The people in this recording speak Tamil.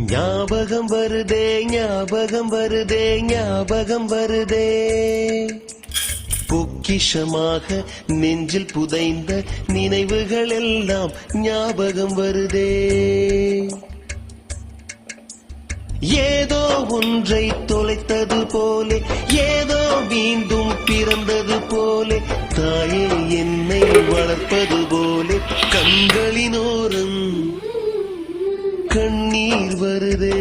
ஞாபகம் வருதே ஞாபகம் வருதே ஞாபகம் வருதே பொக்கிஷமாக நெஞ்சில் புதைந்த நினைவுகள் எல்லாம் ஞாபகம் வருதே ஏதோ ஒன்றை தொலைத்தது போலே ஏதோ மீண்டும் பிறந்தது போலே தாயே என்னை வளர்ப்பது போலே கண்களினோரம் கண்ணீர் வருதே